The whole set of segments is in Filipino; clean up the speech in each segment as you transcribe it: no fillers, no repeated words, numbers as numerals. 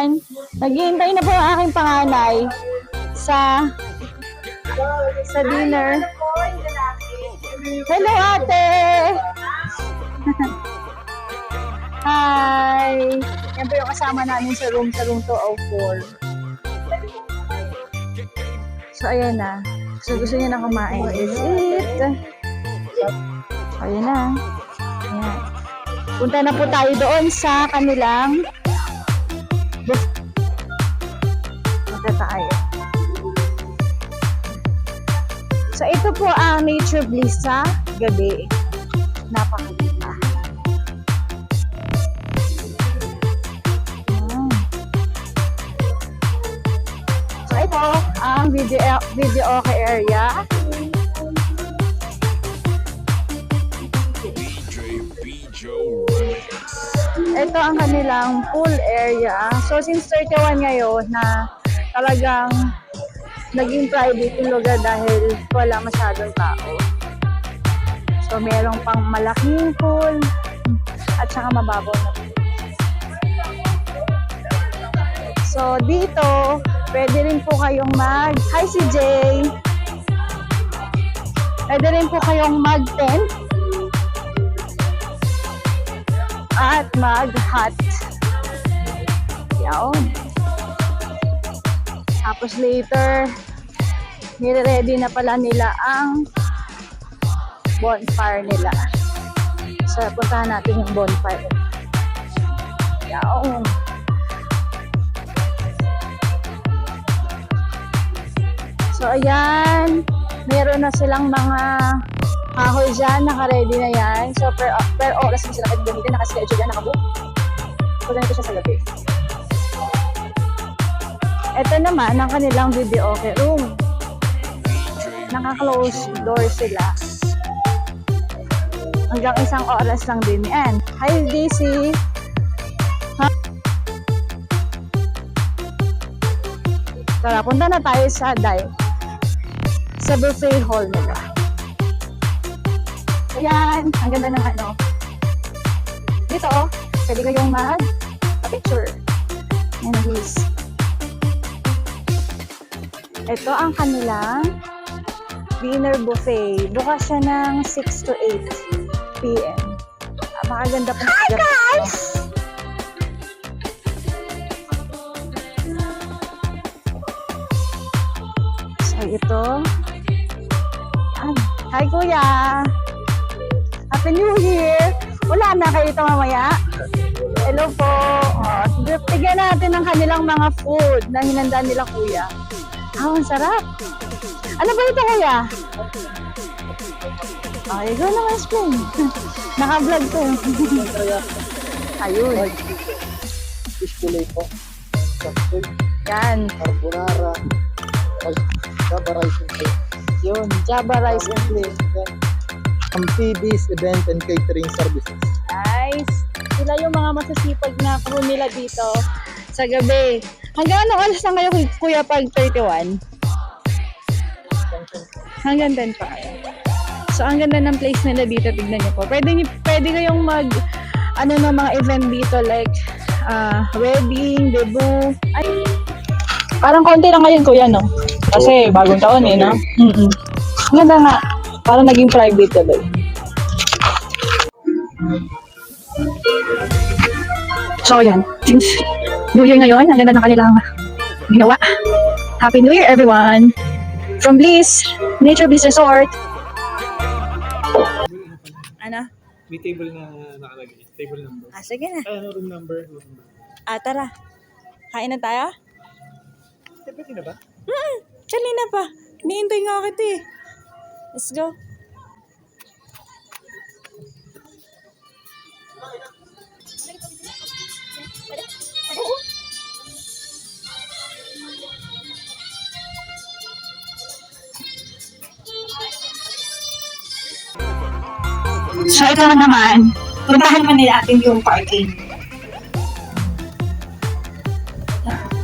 ayan, naghihintay na po ang aking panganay sa dinner. Hello, ate! Hi! Yan po yung kasama namin sa room 204. So, ayan na. So, gusto niya na kumain. Is it? Ayan na. Ayan. Punta na po tayo doon sa kanilang punta tayo. So, ito po ang Nature Bliss sa gabi. Napakaganda. So, ito ang video okay area. Ito ang kanilang pool area. So, since 31 ngayon na talagang naging private yung lugar dahil wala masyadong tao. So, merong pang malaking pool at saka mababaw na pool. So, dito, pwede rin po kayong hi CJ! Pwede rin po kayong mag-tent at mag-hot. Yaon. Tapos later, nire-ready na pala nila ang bonfire nila. So, puntahan natin yung bonfire. Yaon. So, ayan. Meron na silang mga kahoy dyan. Naka-ready na yan. So, per oras na sila gamitin. Naka-schedule yan. Naka-book. So, ganito siya sa gabi. Ito naman ang kanilang video okay room. Naka-close door sila. Hanggang 1 oras lang din yan. Hi, DC! Tara, punta na tayo sa buffet hall nila. Ayan, ang ganda ng ano. Dito, pwede kayong mag-picture. Ayan, please. Ito ang kanilang dinner buffet. Bukas siya ng 6 to 8 p.m. Makaganda po. Hi, guys! So, ito. Hi, Kuya! Happy New Year! Wala na kayo ito mamaya? Hello po! Tignan natin ang kanilang mga food na hinanda nila, Kuya. Ang sarap! Ano ba ito, Kuya? Okay, go naman, explain. Naka-vlog to. Ayun. Display po. Yan. Carbonara. Java rice and plate. Yun, Java rice and plate. PB's event and catering services. Nice. Sila yung mga masasipag na crew nila dito sa gabi. Hanggang anong alas na kayo, Kuya, pag 31? Hanggang 10 pa. So, ang ganda ng place nila dito. Tignan nyo po. Pwede kayong ng mga event dito like wedding, debut. Ay, parang konti lang ngayon, Kuya, no? Kasi bagong taon eh, no? Ang ganda nga. Parang naging private tuloy. So, yan. Since New Year ngayon, ang ganda ng kanilang ginawa. Happy New Year, everyone! From Bliss, Nature Bliss Resort. Ano? May table na nakalagay. Table number. Sige na. Room number. Tara. Kain na tayo? Pwede na ba? Kanina pa. Hinihintay nga kita eh. Let's go. So, ito naman, puntahan naman nila atin yung parking.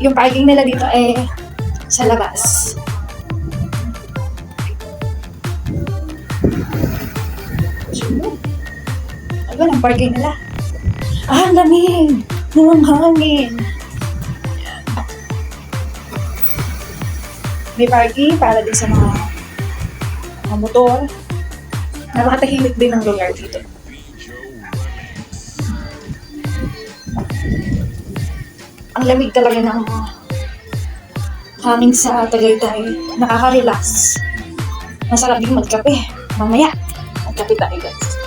Yung parking nila dito ay sa labas. Ano ang parking nila? Ang lamig! Ng hangin! May parking para din sa mga motor. Napakatahimik din ang lugar dito. Ang lamig talaga ng hangin sa Tagaytay. Nakaka-relax. Masarap din magkape. Mamaya, magkape tayo guys.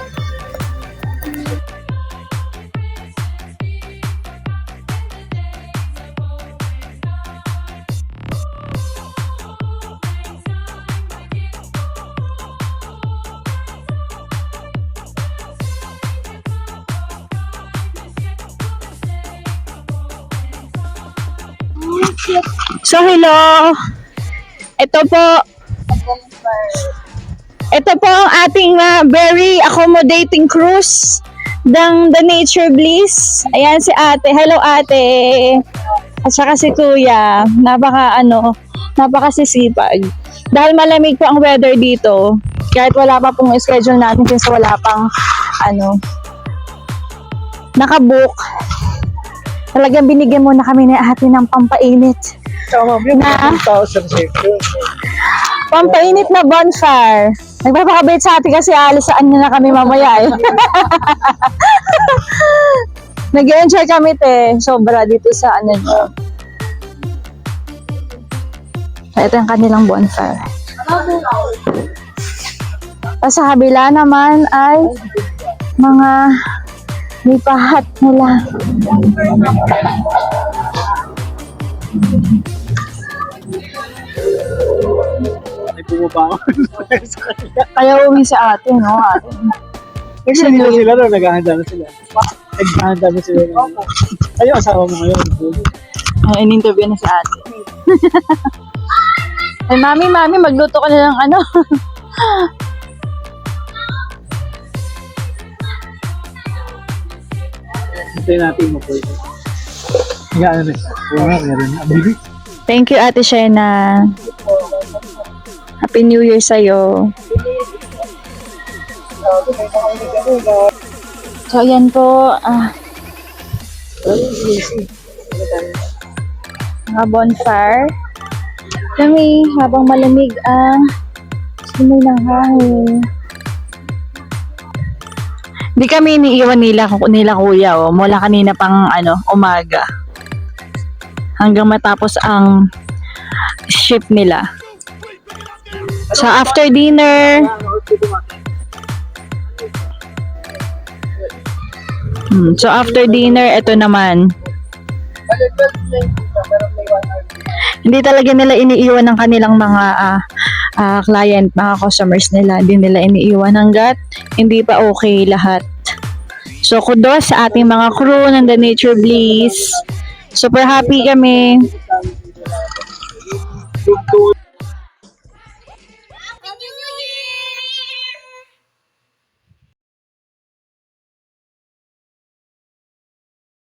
So, hello! Ito po ang ating very accommodating cruise ng The Nature Bliss. Ayan si ate. Hello ate! At saka si kuya. Napakasisipag. Dahil malamig po ang weather dito, kahit wala pa pong schedule natin kasi wala pang nakabook. Talagang binigyan mo na kami ni ate ng pampainit. Tama mo yung Na? 1,000 sector. Pampainit na bonfire. Nagpapakabait sa ate kasi alisaan niya na kami mamaya eh. Nag-enjoy kami sobra dito sa niyo. Ito yung kanilang bonfire. Tapos sa kabila naman ay mga lipahat nila. Ay, bumaba ako. Kaya uwi sa ate, no? Ate. Nag-ready na sila rin, naghahanda na sila. Naghahanda na sila. Ay, asawa mo ngayon. Ay, in-interview na si ate. Ay, mami, magluto ka na ng Hintayin natin mo po ito. Nga, ano na. Oo nga, meron na. Baby. Thank you, Ate Shena. Happy New Year sa'yo. So, ayan po. Mga bonfire. Kami, habang malamig ang simoy ng hangin. Di kami iniiwan nila kuya mula kanina pang umaga. Hanggang matapos ang shift nila. So after dinner, ito naman. Hindi talaga nila iniiwan ng kanilang mga client, mga customers nila. Hindi nila iniiwan hanggat hindi pa okay lahat. So kudos sa ating mga crew ng The Nature Bliss. Super happy kami.